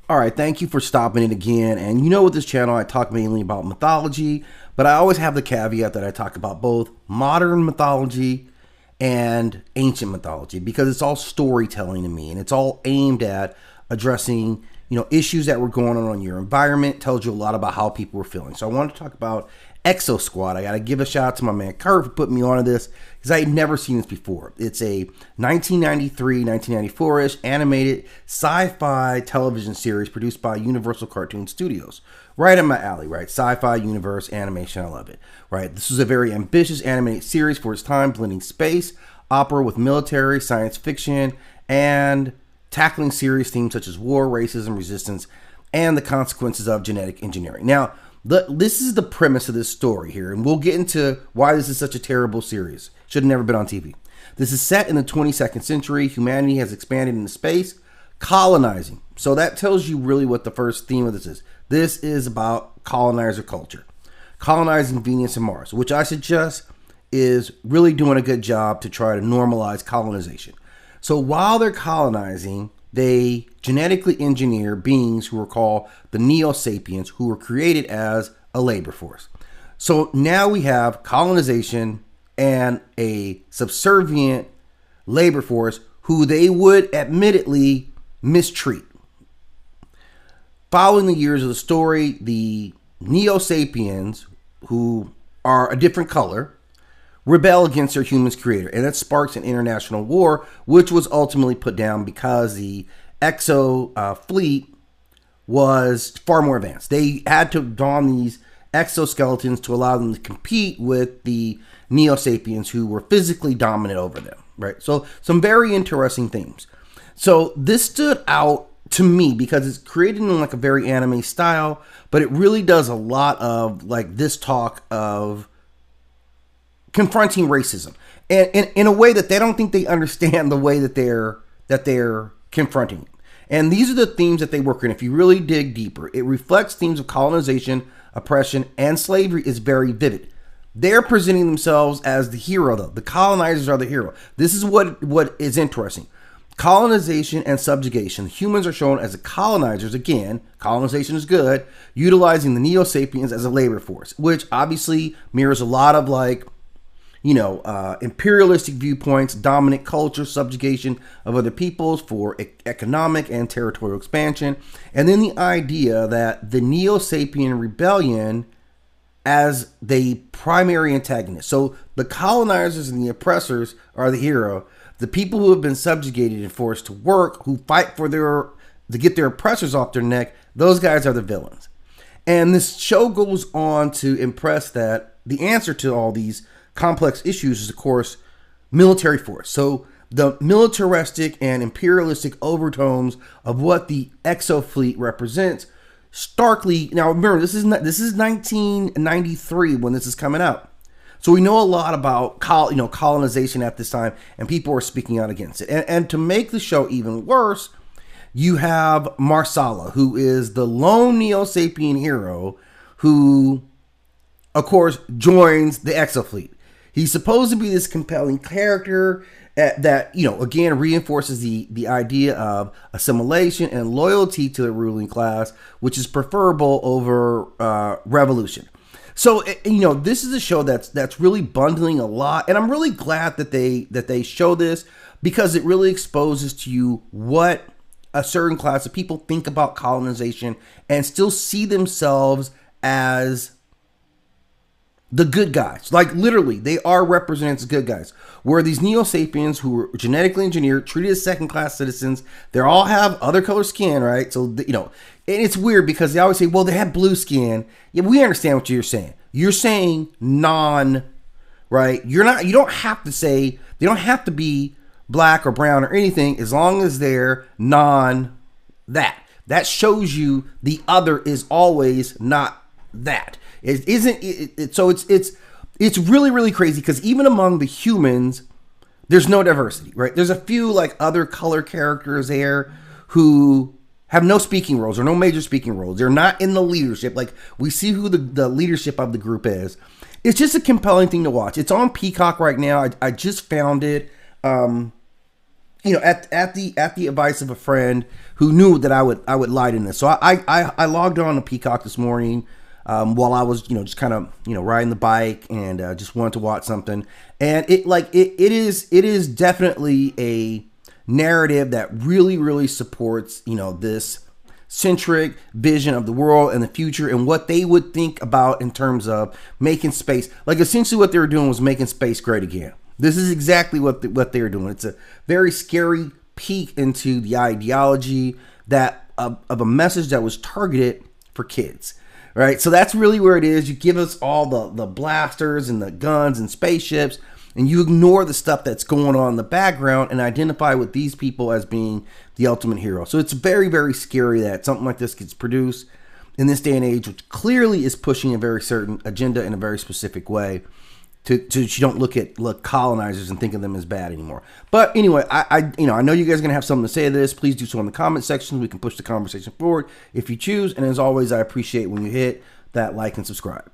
All right, thank you for stopping in again. And you know, with this channel, I talk mainly about mythology, but I always have the caveat that I talk about both modern mythology and ancient mythology because it's all storytelling to me and it's all aimed at addressing, issues that were going on in your environment. It tells you a lot about how people were feeling. So I want to talk about Exo Squad. I got to give a shout out to my man Kurt for putting me onto this because I had never seen this before. It's a 1993, 1994-ish animated sci-fi television series produced by Universal Cartoon Studios. Right in my alley, right? Sci-fi, universe, animation, I love it. Right? This was a very ambitious animated series for its time, blending space, opera with military, science fiction, and tackling serious themes such as war, racism, resistance, and the consequences of genetic engineering. Now, this is the premise of this story here, and we'll get into why this is such a terrible series. Should have never been on TV. This is set in the 22nd century. Humanity has expanded into space, colonizing. So that tells you really what the first theme of this is. This is about colonizer culture, colonizing Venus and Mars, which I suggest is really doing a good job to try to normalize colonization. So while they're colonizing, they genetically engineer beings who are called the Neo Sapiens, who were created as a labor force. So now we have colonization and a subservient labor force who they would admittedly mistreat. Following the years of the story, the Neo Sapiens, who are a different color, rebel against their humans creator, and that sparks an international war, which was ultimately put down because the Exo fleet was far more advanced. They had to don these exoskeletons to allow them to compete with the Neo Sapiens, who were physically dominant over them, right? So some very interesting themes. So this stood out to me because it's created in like a very anime style, but it really does a lot of like this talk of confronting racism, and in a way that they don't think they understand the way that they're confronting it. And these are the themes that they work in. If you really dig deeper, it reflects themes of colonization, oppression, and slavery is very vivid. They're presenting themselves as the hero, though. The colonizers are the hero. This is what is interesting. Colonization and subjugation. Humans are shown as the colonizers. Again, colonization is good, utilizing the Neo Sapiens as a labor force, which obviously mirrors a lot of like imperialistic viewpoints, dominant culture, subjugation of other peoples for economic and territorial expansion. And then the idea that the Neo Sapien rebellion as the primary antagonist. So the colonizers and the oppressors are the hero. The people who have been subjugated and forced to work, who fight for to get their oppressors off their neck, those guys are the villains. And this show goes on to impress that the answer to all these complex issues is, of course, military force. So the militaristic and imperialistic overtones of what the Exo fleet represents starkly. Now, remember, this is 1993 when this is coming out. So we know a lot about colonization at this time, and people are speaking out against it. And to make the show even worse, you have Marsala, who is the lone Neo Sapien hero who, of course, joins the Exo fleet. He's supposed to be this compelling character that, again, reinforces the idea of assimilation and loyalty to the ruling class, which is preferable over revolution. So, this is a show that's really bundling a lot, and I'm really glad that they show this because it really exposes to you what a certain class of people think about colonization and still see themselves as the good guys. Like literally, they are represented as good guys. Where these Neo Sapiens who were genetically engineered, treated as second-class citizens, they all have other color skin, right? So, and it's weird because they always say, well, they have blue skin. Yeah, we understand what you're saying. You're saying right? You don't have to say, they don't have to be black or brown or anything as long as they're that. That shows you the other is always not that. It isn't. So it's really, really crazy because even among the humans, there's no diversity, right? There's a few like other color characters there who have no speaking roles or no major speaking roles. They're not in the leadership. Like we see who the leadership of the group is. It's just a compelling thing to watch. It's on Peacock right now. I just found it. at the advice of a friend who knew that I would light in this. So I logged on to Peacock this morning while I was just kind of riding the bike and just wanted to watch something. And it is definitely a narrative that really supports this centric vision of the world and the future and what they would think about in terms of making space. Like essentially what they were doing was making space great again. This is exactly what they were doing. It's a very scary peek into the ideology that of a message that was targeted for kids, right? So that's really where it is. You give us all the blasters and the guns and spaceships, and you ignore the stuff that's going on in the background and identify with these people as being the ultimate hero. So it's very scary that something like this gets produced in this day and age, which clearly is pushing a very certain agenda in a very specific way. To you don't look at colonizers and think of them as bad anymore. But anyway, I know you guys are gonna have something to say to this. Please do so in the comment section. We can push the conversation forward if you choose. And as always, I appreciate when you hit that like and subscribe.